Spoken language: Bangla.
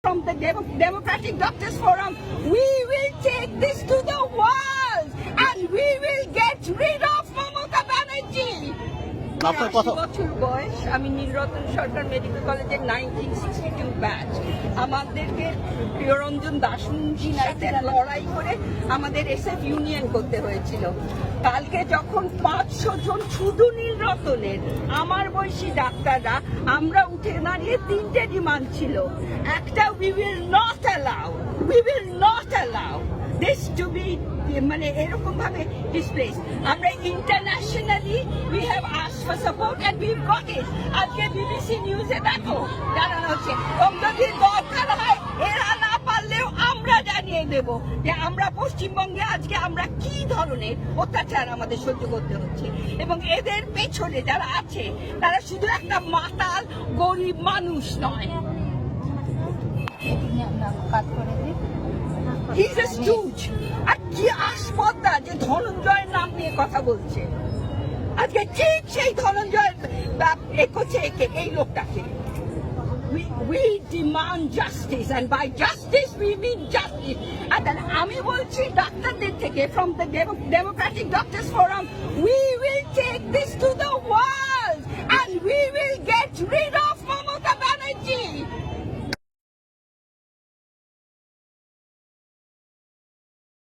From the Democratic Doctors Forum, we will take this to the world and we will get rid of Mamata Banerjee. আপনার কথা বছর বয়স, আমি নীলরতন সরকার মেডিকেল কলেজের 1962 ব্যাচ। আমাদেরকে প্রিয়রঞ্জন দাশমুন্সির সাথে লড়াই করে আমাদের এসএফ ইউনিয়ন করতে হয়েছিল। কালকে যখন 500 জন শুধু নীলরতনের আমার বয়সী ডাক্তাররা আমরা উঠে দাঁড়িয়ে তিনটে ডিমান্ড ছিল। একটা, we will not allow this to be মানে এরকম ভাবে ডিসপ্লেস। আমরা internationally we have asked for support and we've got it. আজকে বিবিসি নিউজে দেখো জানানো হচ্ছে যদি দরকার হয় এরা না পারলেও আমরা জানিয়ে দেব যে আমরা পশ্চিমবঙ্গে আজকে আমরা কি ধরনের অত্যাচার আমাদের সহ্য করতে হচ্ছে, এবং এদের পেছনে যারা আছে তারা শুধু একটা মাতাল গরিব মানুষ নয়। He's a stooge. আর কি আসপদ্দা যে ধনঞ্জয়ের নাম নিয়ে কথা বলছে। আজকে ঠিক সেই ধনঞ্জয়ের করছে এই লোকটাকে। We demand justice, and by justice we mean justice. And then আমি বলছি ডাক্তারদের থেকে, from the Democratic Doctors Forum, we will take this to the world.